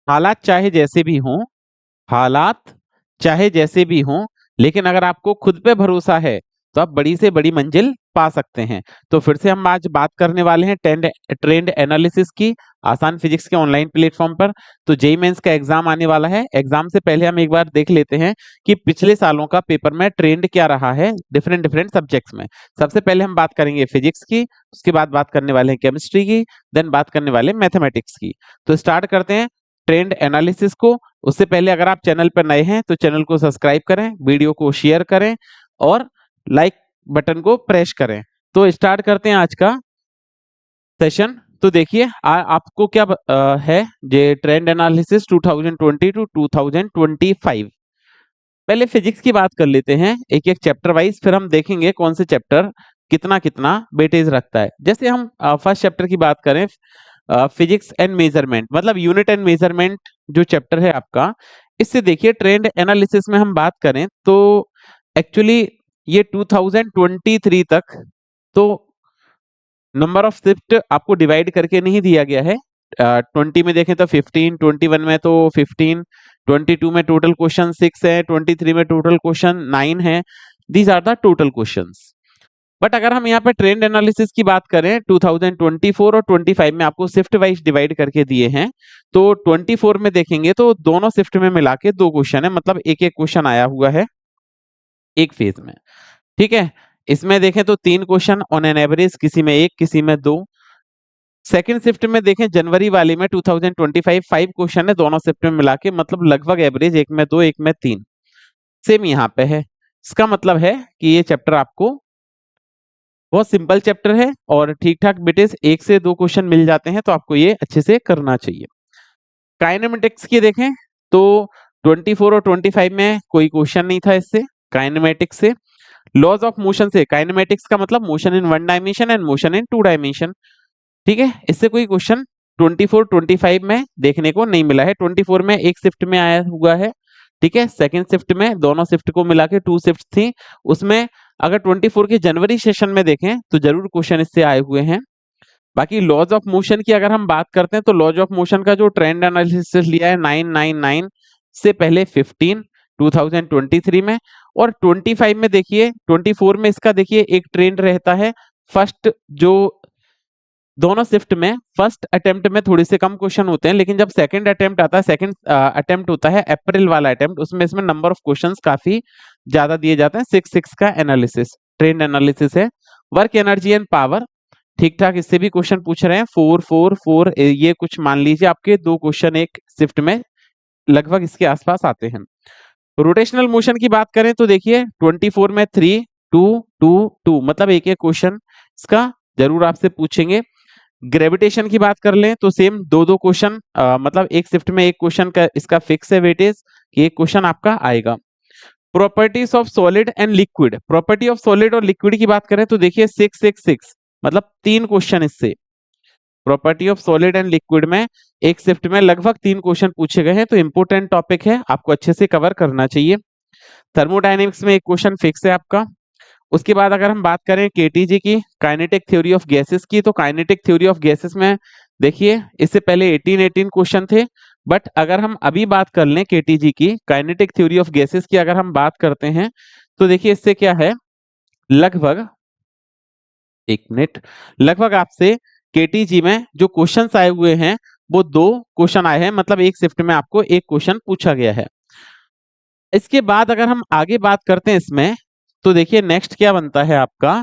हालात चाहे जैसे भी हों, हालात चाहे जैसे भी हों, लेकिन अगर आपको खुद पे भरोसा है तो आप बड़ी से बड़ी मंजिल पा सकते हैं। तो फिर से हम आज बात करने वाले हैं ट्रेंड एनालिसिस की, आसान फिजिक्स के ऑनलाइन प्लेटफॉर्म पर। तो जेईई मेंस का एग्जाम आने वाला है। एग्जाम से पहले हम एक बार देख लेते हैं कि पिछले सालों का पेपर में ट्रेंड क्या रहा है डिफरेंट डिफरेंट सब्जेक्ट्स में। सबसे पहले हम बात करेंगे फिजिक्स की, उसके बाद बात करने वाले हैं केमिस्ट्री की, देन बात करने वाले हैं मैथमेटिक्स की। तो स्टार्ट करते हैं ट्रेंड एनालिसिस को। उससे पहले अगर आप चैनल पर नए हैं तो चैनल को सब्सक्राइब करें, वीडियो को शेयर करें और लाइक बटन को प्रेस करें। तो स्टार्ट करते हैं आज का सेशन। तो देखिए आपको क्या है ये ट्रेंड एनालिसिस 2020 टू 2025। पहले फिजिक्स की बात कर लेते हैं एक एक चैप्टर वाइज, फिर हम देखेंगे कौन से चैप्टर कितना कितना वेटेज रखता है। जैसे हम फर्स्ट चैप्टर की बात करें, फिजिक्स एंड मेजरमेंट, मतलब यूनिट एंड मेजरमेंट जो चैप्टर है आपका, इससे देखिए ट्रेंड एनालिसिस में हम बात करें तो एक्चुअली ये 2023 तक तो नंबर ऑफ शिफ्ट आपको डिवाइड करके नहीं दिया गया है। 20 में देखें तो 15, 21 में तो 15, 22 में टोटल क्वेश्चन 6 है, 23 में टोटल क्वेश्चन 9 है। These are the total questions. But अगर हम यहाँ पे ट्रेंड एनालिसिस की बात करें 2024 और 25 में आपको शिफ्ट वाइज डिवाइड करके दिए हैं। तो 24 में देखेंगे तो दोनों शिफ्ट में मिला के 2 क्वेश्चन है, मतलब एक एक क्वेश्चन आया हुआ है एक फेज में। ठीक है, इसमें देखें तो 3 क्वेश्चन ऑन एन एवरेज, किसी में 1 किसी में 2। सेकंड शिफ्ट में देखें जनवरी वाली में 2025 5 क्वेश्चन है दोनों शिफ्ट में मिला के, मतलब लगभग एवरेज 1 में 2 1 में 3। सेम यहाँ पे है। इसका मतलब है कि ये चैप्टर आपको बहुत सिंपल चैप्टर है और ठीक ठाक बेटेज 1 से 2 क्वेश्चन मिल जाते हैं, तो आपको ये अच्छे से करना चाहिए। काइनेमेटिक्स की देखें तो 24 और 25 में कोई क्वेश्चन नहीं था इससे, काइनेमेटिक्स से। लॉज ऑफ मोशन से, काइनेमेटिक्स का मतलब motion in 1 dimension and motion in 2 dimension. ठीक है, इससे कोई क्वेश्चन 24 25 में देखने को नहीं मिला है। 24 में एक शिफ्ट में आया हुआ है। ठीक है, सेकंड शिफ्ट में दोनों शिफ्ट को मिला के 2 शिफ्ट थी, उसमें अगर 24 के जनवरी सेशन में देखें तो जरूर क्वेश्चन इससे आए हुए हैं। बाकी लॉज ऑफ मोशन की अगर हम बात करते हैं तो लॉज ऑफ मोशन का जो ट्रेंड एनालिसिस लिया है 999 से पहले 15 2023 में, और 25 में देखिए 24 में इसका देखिए एक ट्रेंड रहता है। फर्स्ट जो दोनों शिफ्ट में फर्स्ट अटेम्प्ट में थोड़े से कम क्वेश्चन होते हैं, लेकिन जब सेकंड अटेम्प्ट आता है, सेकंड अटेम्प्ट होता है अप्रैल वाला अटेम्प्ट, उसमें इसमें नंबर ऑफ क्वेश्चंस काफी ज्यादा दिए जाते हैं। 6 का एनालिसिस ट्रेंड एनालिसिस है। वर्क एनर्जी एंड पावर, ठीक ठाक इससे भी क्वेश्चन पूछ रहे हैं। 4 4 4 ये कुछ मान लीजिए आपके 2 क्वेश्चन एक शिफ्ट में लगभग इसके आसपास आते हैं। रोटेशनल मोशन की बात करें तो देखिए 24 में 3 2 2 2, मतलब एक एक क्वेश्चन इसका जरूर आपसे पूछेंगे। ग्रेविटेशन की बात कर लें तो सेम 2 क्वेश्चन, मतलब एक शिफ्ट में एक क्वेश्चन का इसका फिक्स है वेटेज कि एक क्वेश्चन आपका आएगा। Properties of solid and liquid, property of solid और लिक्विड की बात करें तो देखिए 6 मतलब 3 क्वेश्चन इससे। Property of solid and liquid में एक शिफ्ट में लगभग 3 क्वेश्चन पूछे गए हैं, तो इंपोर्टेंट टॉपिक है, आपको अच्छे से कवर करना चाहिए। थर्मोडायनेमिक्स में एक क्वेश्चन फिक्स है आपका। उसके बाद अगर हम बात करें केटीजी की, काइनेटिक थ्योरी ऑफ गैसेस की, तो काइनेटिक थ्योरी ऑफ गैसेस में देखिए इससे पहले 18 क्वेश्चन थे। बट अगर हम अभी बात कर लें केटीजी की, काइनेटिक थ्योरी ऑफ गैसेस की अगर हम बात करते हैं तो देखिए इससे क्या है, लगभग एक मिनट, लगभग आपसे केटीजी में जो क्वेश्चंस आए हुए हैं वो 2 क्वेश्चन आए हैं, मतलब एक शिफ्ट में आपको एक क्वेश्चन पूछा गया है। इसके बाद अगर हम आगे बात करते हैं इसमें तो देखिए नेक्स्ट क्या बनता है आपका,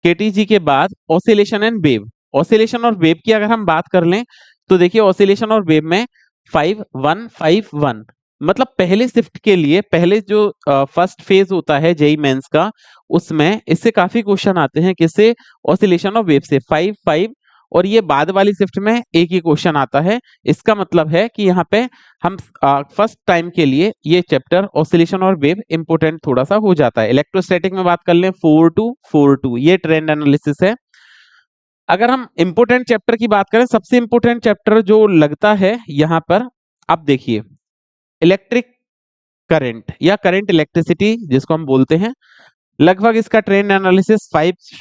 केटीजी के बाद ऑसिलेशन एंड वेव। ऑसिलेशन और वेव की अगर हम बात कर लें तो देखिए ऑसिलेशन और वेव में 5151, मतलब पहले शिफ्ट के लिए पहले जो फर्स्ट फेज होता है जेई मेंस का, उसमें इससे काफी क्वेश्चन आते हैं, किससे, ऑसिलेशन और वेव से 5 5। और ये बाद वाली शिफ्ट में एक ही क्वेश्चन आता है। इसका मतलब है कि यहाँ पे हम फर्स्ट टाइम के लिए ये चैप्टर ऑसिलेशन और वेव इंपोर्टेंट थोड़ा सा हो जाता है। इलेक्ट्रोस्टैटिक में बात कर लें 4242, ये ट्रेंड एनालिसिस है। अगर हम इंपोर्टेंट चैप्टर की बात करें, सबसे इंपोर्टेंट चैप्टर जो लगता है यहाँ पर, आप देखिए इलेक्ट्रिक करंट या करंट इलेक्ट्रिसिटी जिसको हम बोलते हैं, लगभग इसका ट्रेंड एनालिसिस 5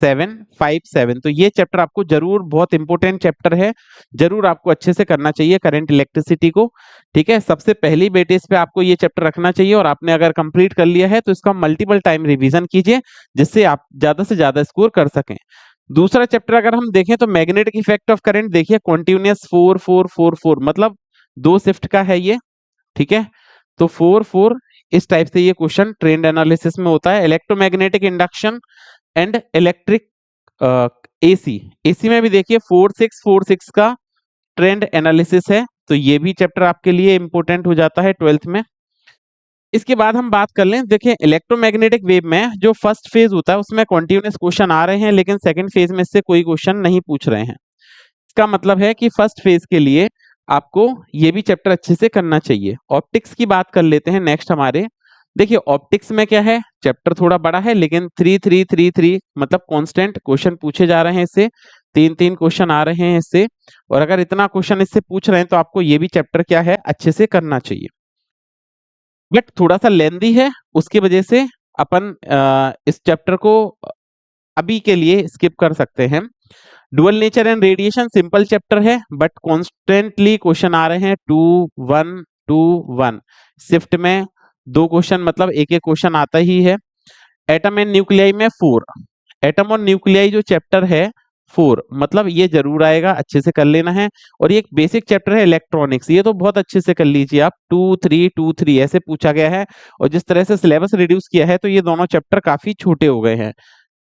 757। तो ये चैप्टर आपको जरूर, बहुत इंपॉर्टेंट चैप्टर है, जरूर आपको अच्छे से करना चाहिए करंट इलेक्ट्रिसिटी को। ठीक है, सबसे पहली बेटेज पे आपको ये चैप्टर रखना चाहिए, और आपने अगर कंप्लीट कर लिया है तो इसका मल्टीपल टाइम रिवीजन कीजिए, जिससे आप ज्यादा से ज्यादा स्कोर कर सकें। दूसरा चैप्टर अगर हम देखें तो मैग्नेटिक इफेक्ट ऑफ करंट, देखिए कॉन्टिन्यूअस 4444, मतलब 2 शिफ्ट का है ये। ठीक है, तो 44 इस टाइप से ये क्वेश्चन ट्रेंड एनालिसिस में होता है। Electromagnetic induction and electric AC, AC में भी देखिए 4646 का ट्रेंड एनालिसिस है, तो ये भी चैप्टर आपके लिए इंपॉर्टेंट हो जाता है 12th में। इसके बाद हम बात कर लें, देखिए इलेक्ट्रोमैग्नेटिक वेव में जो फर्स्ट फेज होता है उसमें कॉन्टिन्यूअस क्वेश्चन आ रहे हैं, लेकिन सेकंड फेज में से कोई क्वेश्चन नहीं पूछ रहे हैं। इसका मतलब है कि फर्स्ट फेज के लिए आपको ये भी चैप्टर अच्छे से करना चाहिए। ऑप्टिक्स की बात कर लेते हैं नेक्स्ट हमारे। देखिए ऑप्टिक्स में क्या है, चैप्टर थोड़ा बड़ा है, लेकिन 3333 मतलब कांस्टेंट क्वेश्चन पूछे जा रहे हैं इससे, 3 क्वेश्चन आ रहे हैं इससे, और अगर इतना क्वेश्चन इससे पूछ रहे हैं तो आपको ये भी चैप्टर क्या है, अच्छे से करना चाहिए। बट थोड़ा सा लेंदी है, उसकी वजह से अपन इस चैप्टर को अभी के लिए स्किप कर सकते हैं। Dual nature and radiation simple chapter है, बट कॉन्स्टेंटली क्वेश्चन आ रहे हैं 2 1 2 1 शिफ्ट में 2 क्वेश्चन, मतलब एक एक क्वेश्चन आता ही है। एटम एंड न्यूक्लियाई में 4, एटम और न्यूक्लियाई जो चैप्टर है 4, मतलब ये जरूर आएगा, अच्छे से कर लेना है। और ये एक बेसिक चैप्टर है इलेक्ट्रॉनिक्स, ये तो बहुत अच्छे से कर लीजिए आप, 2 3 2 3 ऐसे पूछा गया है, और जिस तरह से सिलेबस रिड्यूस किया है तो ये दोनों चैप्टर काफी छोटे हो गए हैं।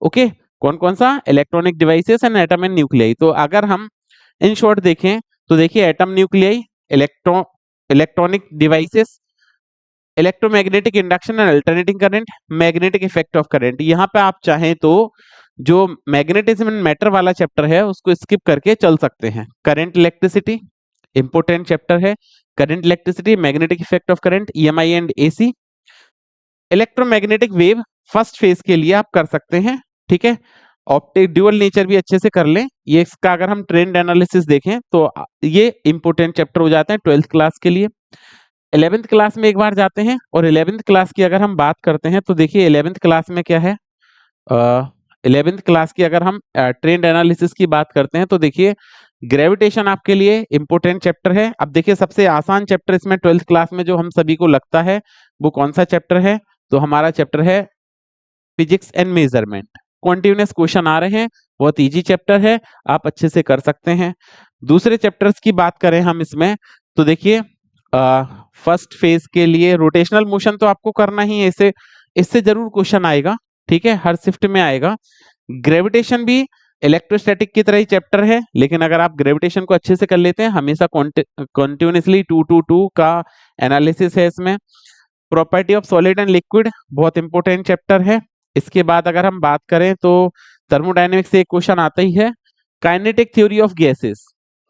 ओके, कौन कौन सा, electronic devices and atom and nuclei. तो अगर हम इन शॉर्ट देखें तो देखिए atom nuclei, electronic devices, electromagnetic induction and alternating current, magnetic effect of current. यहाँ पे आप चाहें तो जो मैग्नेटिज्म एंड मैटर वाला चैप्टर है उसको स्किप करके चल सकते हैं। करंट इलेक्ट्रिसिटी इंपोर्टेंट चैप्टर है, current electricity, magnetic effect of current, EMI and AC, electromagnetic wave first phase के लिए आप कर सकते हैं। ठीक है, ऑप्टिक ड्यूअल नेचर भी अच्छे से कर लें, ये इसका अगर हम ट्रेंड एनालिसिस देखें तो ये इंपोर्टेंट चैप्टर हो जाते हैं 12th क्लास के लिए। 11th क्लास में एक बार जाते हैं, और 11th क्लास की अगर हम बात करते हैं तो देखिए 11th क्लास में क्या है, 11th क्लास की अगर हम ट्रेंड एनालिसिस की बात करते हैं तो देखिए ग्रेविटेशन आपके लिए इंपॉर्टेंट चैप्टर है। अब देखिए सबसे आसान चैप्टर इसमें 12th क्लास में जो हम सभी को लगता है वो कौन सा चैप्टर है, तो हमारा चैप्टर है physics and measurement. Continuous question आ रहे हैं, बहुत इजी चैप्टर है, आप अच्छे से कर सकते हैं। दूसरे चैप्टर्स की बात करें हम इसमें तो देखिए फर्स्ट फेज के लिए रोटेशनल मोशन तो आपको करना ही है, इससे जरूर क्वेश्चन आएगा। ठीक है, हर शिफ्ट में आएगा। ग्रेविटेशन भी इलेक्ट्रोस्टैटिक की तरह ही चैप्टर है, लेकिन अगर आप ग्रेविटेशन को अच्छे से कर लेते हैं, हमेशा कॉन्टिन्यूसली 2 का एनालिसिस है इसमें। Property of solid and liquid बहुत इंपॉर्टेंट चैप्टर है। इसके बाद अगर हम बात करें तो थर्मोडायनेमिक्स से एक क्वेश्चन आता ही है। काइनेटिक थ्योरी ऑफ गैसेस,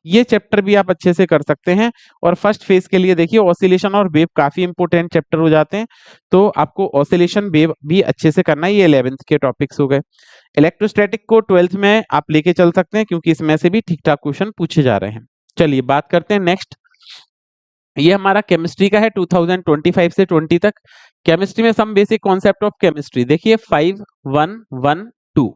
ये चैप्टर भी आप अच्छे से कर सकते हैं। और फर्स्ट फेज के लिए देखिए ऑसिलेशन और वेव काफी इंपॉर्टेंट चैप्टर हो जाते हैं, तो आपको ऑसिलेशन वेव भी अच्छे से करना है। ये 11th के टॉपिक्स हो गए। इलेक्ट्रोस्टैटिक को 12th में आप लेके चल सकते हैं, क्योंकि इसमें से भी ठीक ठाक क्वेश्चन पूछे जा रहे हैं। चलिए बात करते हैं नेक्स्ट, ये हमारा केमिस्ट्री का है 2025 से 20 तक। केमिस्ट्री में some basic concept of chemistry देखिए 5112।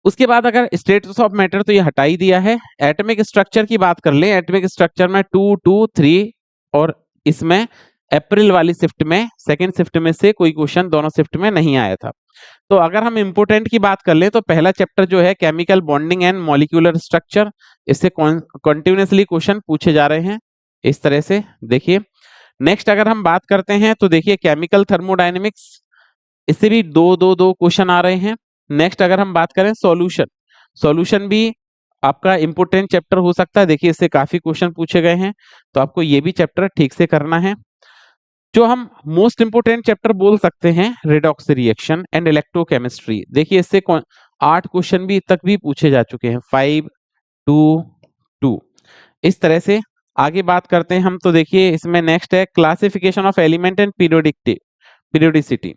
उसके बाद अगर स्टेट्स ऑफ मैटर तो ये हटा ही दिया है। एटॉमिक स्ट्रक्चर की बात कर लें, एटॉमिक स्ट्रक्चर में 2 2 3, और इसमें अप्रैल वाली शिफ्ट में, सेकेंड शिफ्ट में से कोई क्वेश्चन दोनों शिफ्ट में नहीं आया था। तो अगर हम इंपोर्टेंट की बात कर लें तो पहला चैप्टर जो है chemical bonding and molecular structure, इससे कंटिन्यूअसली क्वेश्चन पूछे जा रहे हैं इस तरह से। देखिए नेक्स्ट अगर हम बात करते हैं तो देखिए केमिकल थर्मोडायनेमिक्स, इससे भी 2 क्वेश्चन आ रहे हैं। नेक्स्ट अगर हम बात करें सॉल्यूशन, सॉल्यूशन भी आपका इंपोर्टेंट चैप्टर हो सकता है, देखिए इससे काफी क्वेश्चन पूछे गए हैं, तो आपको ये भी चैप्टर ठीक से करना है। जो हम मोस्ट इंपोर्टेंट चैप्टर बोल सकते हैं रेडॉक्स रिएक्शन एंड इलेक्ट्रोकेमिस्ट्री, देखिए इससे 8 क्वेश्चन भी तक भी पूछे जा चुके हैं, 5 2 2 इस तरह से। आगे बात करते हैं हम तो देखिए इसमें नेक्स्ट है classification of element and periodicity.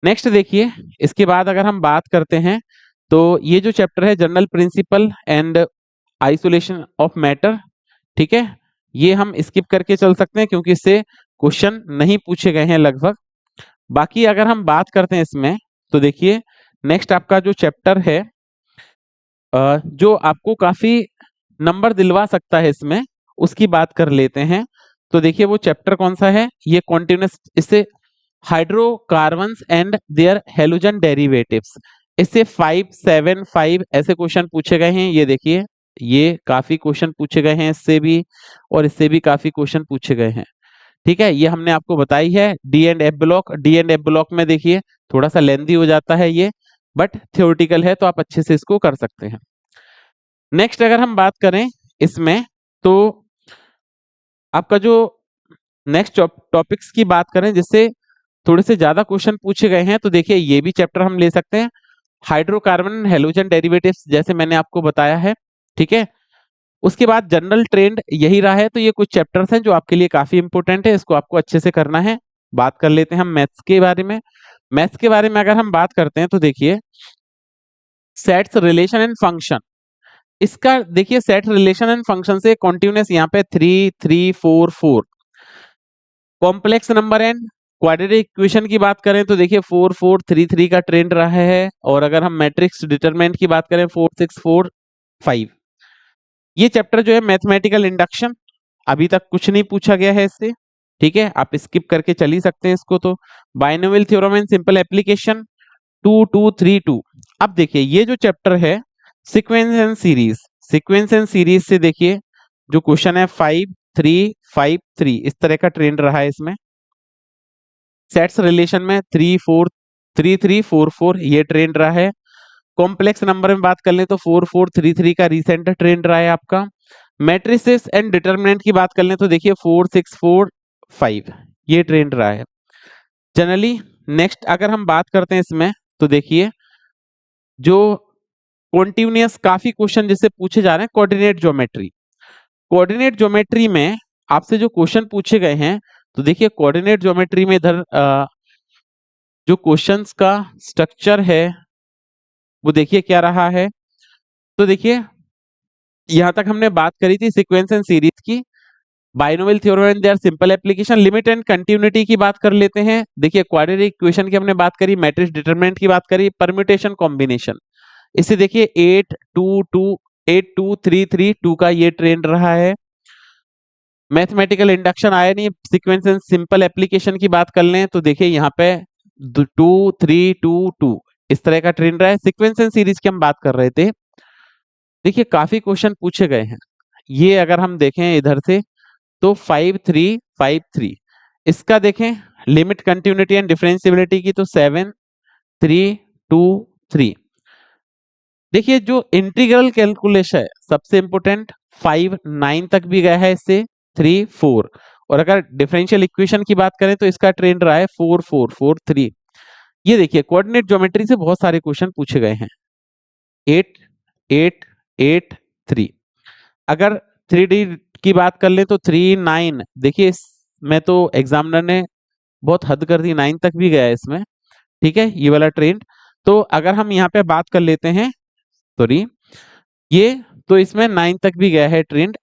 Next देखिए इसके बाद अगर हम बात करते हैं तो ये जो चैप्टर है general principle and isolation of matter, ठीक है, ये हम स्किप करके चल सकते हैं क्योंकि इससे क्वेश्चन नहीं पूछे गए हैं लगभग। बाकी अगर हम बात करते हैं इसमें तो देखिए नेक्स्ट आपका जो चैप्टर है जो आपको काफी नंबर दिलवा सकता है इसमें, उसकी बात कर लेते हैं। तो देखिए वो चैप्टर कौन सा है, ये कॉन्टिन्यूस, इससे hydrocarbons and their halogen derivatives, इससे 5, 7, 5 ऐसे क्वेश्चन पूछे गए हैं। ये देखिए ये काफी क्वेश्चन पूछे गए हैं इससे भी, और इससे भी काफी क्वेश्चन पूछे गए हैं। ठीक है, ये हमने आपको बताई है। D and F block, D and F block में देखिए थोड़ा सा लेंथी हो जाता है ये, बट थ्योरेटिकल है तो आप अच्छे से इसको कर सकते हैं। नेक्स्ट अगर हम बात करें इसमें, तो आपका जो नेक्स्ट टॉपिक्स की बात करें जिससे थोड़े से ज्यादा क्वेश्चन पूछे गए हैं, तो देखिए ये भी चैप्टर हम ले सकते हैं, हाइड्रोकार्बन हैलोजन डेरिवेटिव्स, जैसे मैंने आपको बताया है। ठीक है, उसके बाद जनरल ट्रेंड यही रहा है। तो ये कुछ चैप्टर्स हैं जो आपके लिए काफी इंपॉर्टेंट है, इसको आपको अच्छे से करना है। बात कर लेते हैं हम मैथ्स के बारे में। मैथ्स के बारे में अगर हम बात करते हैं तो देखिए सेट्स, रिलेशन एंड फंक्शन, इसका देखिए सेट, रिलेशन एंड फंक्शन से कॉन्टिन्यूस यहाँ पे 3, 3, 4, 4। Complex number and quadratic equation की बात करें तो देखिए 4, 4, 3, 3 का ट्रेंड रहा है। और अगर हम मैट्रिक्स डिटरमिनेंट की बात करें 4, 6, 4, 5। ये चैप्टर जो है मैथमेटिकल इंडक्शन, अभी तक कुछ नहीं पूछा गया है इससे। ठीक है, आप स्किप करके चल ही सकते हैं इसको। तो binomial theorem and simple application 2, 2, 3, 2। अब देखिए ये जो चैप्टर है sequence and series, sequence and series से देखिए जो क्वेश्चन है 5, 3, 5, 3, इस तरह का ट्रेंड रहा है इसमें। सेट्स रिलेशन में 3, 4, 3, 3, 4, 4 ये ट्रेंड रहा है। कॉम्प्लेक्स नंबर में बात कर लें तो 4, 4, 3, 3 का रिसेंट ट्रेंड रहा है आपका। मैट्रिसेस एंड डिटरमिनेंट की बात कर लें तो देखिए 4, 6, 4, 5 ये ट्रेंड रहा है जनरली। नेक्स्ट अगर हम बात करते हैं इसमें तो देखिए जो कॉन्टिन्यूअस काफी क्वेश्चन जिससे पूछे जा रहे हैं, कोऑर्डिनेट ज्योमेट्री। कोऑर्डिनेट ज्योमेट्री में आपसे जो क्वेश्चन पूछे गए हैं, तो देखिए कोऑर्डिनेट ज्योमेट्री में इधर जो क्वेश्चंस का स्ट्रक्चर है वो देखिए क्या रहा है। तो देखिए यहां तक हमने बात करी थी सीक्वेंस एंड सीरीज की, binomial theorem and their simple application, limit and continuity की बात कर लेते हैं। देखिए क्वाड्रेटिक इक्वेशन की हमने बात करी, मैट्रिक्स डिटरमिनेंट की बात करी, परम्यूटेशन कॉम्बिनेशन, इसे देखिए 8, 2, 2, 8, 2, 3, 3, 2 का ये ट्रेंड रहा है। मैथमेटिकल इंडक्शन आया नहीं, सीक्वेंस एंड सिंपल एप्लीकेशन की बात कर लें तो देखिए यहाँ पे 2, 3, 2, 2 इस तरह का ट्रेंड रहा है। सीक्वेंस एंड सीरीज की हम बात कर रहे थे, देखिए काफी क्वेश्चन पूछे गए हैं। ये अगर हम देखें इधर से तो 5, 3, 5, 3, इसका देखें लिमिट कंटिन्यूटी एंड डिफरेंशिएबिलिटी की तो 7, 3, 2, 3। देखिए जो इंटीग्रल कैलकुलेशन है सबसे इंपोर्टेंट, 5, 9 तक भी गया है इससे, 3, 4। और अगर डिफरेंशियल इक्वेशन की बात करें तो इसका ट्रेंड रहा है 4, 4, 4, 3। ये देखिए कोऑर्डिनेट ज्योमेट्री से बहुत सारे क्वेश्चन पूछे गए हैं, 8, 8, 8, 3। अगर 3D की बात कर ले तो 3, 9, देखिए इसमें तो एग्जामिनर ने बहुत हद कर दी, 9 तक भी गया है इसमें। ठीक है, ये वाला ट्रेंड। तो अगर हम यहाँ पे बात कर लेते हैं, सॉरी, ये तो इसमें 9 तक भी गया है ट्रेंड।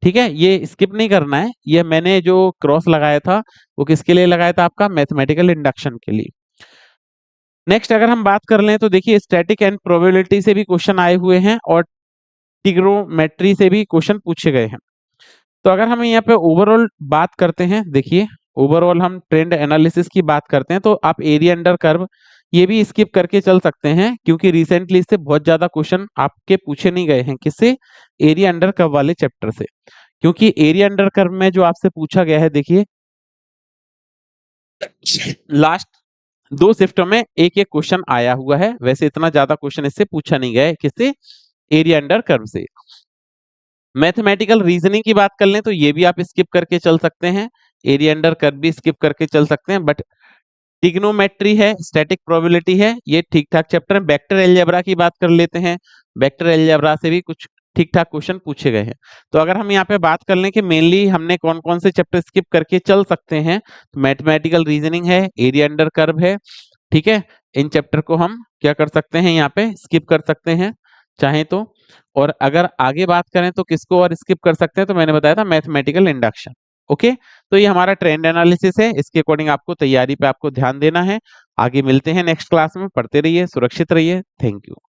ठीक है, ये स्किप नहीं करना है। ये मैंने जो क्रॉस लगाया था वो किसके लिए लगाया था, आपका मैथमेटिकल इंडक्शन के लिए। नेक्स्ट अगर हम बात कर लें तो देखिए स्टैटिक एंड प्रोबेबिलिटी से भी क्वेश्चन आए हुए हैं, और ट्रिग्नोमेट्री से भी क्वेश्चन पूछे गए हैं। तो अगर हम यहाँ पे ओवरऑल बात करते हैं, देखिए ओवरऑल हम ट्रेंड एनालिसिस की बात करते हैं तो आप एरिया अंडर कर्व ये भी स्किप करके चल सकते हैं, क्योंकि रिसेंटली इससे बहुत ज्यादा क्वेश्चन आपके पूछे नहीं गए हैं। किससे? एरिया अंडर कर्व वाले चैप्टर से। क्योंकि एरिया अंडर कर्व में जो आपसे पूछा गया है, देखिए लास्ट 2 शिफ्टों में एक एक क्वेश्चन आया हुआ है, वैसे इतना ज्यादा क्वेश्चन इससे पूछा नहीं गया है। किससे? एरिया अंडर कर्व से। मैथमेटिकल रीजनिंग की बात कर लें तो ये भी आप स्किप करके चल सकते हैं, एरिया अंडर कर्व भी स्किप करके चल सकते हैं। बट ट्रिग्नोमेट्री है, स्टैटिक प्रोबेबिलिटी है, ये ठीक ठाक चैप्टर है। वेक्टर अलजेब्रा की बात कर लेते हैं, वेक्टर अलजेब्रा से भी कुछ ठीक ठाक क्वेश्चन पूछे गए हैं। तो अगर हम यहाँ पे बात कर लें कि मेनली हमने कौन कौन से चैप्टर स्किप करके चल सकते हैं, तो मैथमेटिकल रीजनिंग है, एरिया अंडर कर्व है। ठीक है, इन चैप्टर को हम क्या कर सकते हैं, यहाँ पे स्किप कर सकते हैं चाहे तो। और अगर आगे बात करें तो किसको और स्किप कर सकते हैं, तो मैंने बताया था मैथमेटिकल इंडक्शन। ओके, तो ये हमारा ट्रेंड एनालिसिस है, इसके अकॉर्डिंग आपको तैयारी पे आपको ध्यान देना है। आगे मिलते हैं नेक्स्ट क्लास में, पढ़ते रहिए, सुरक्षित रहिए, थैंक यू।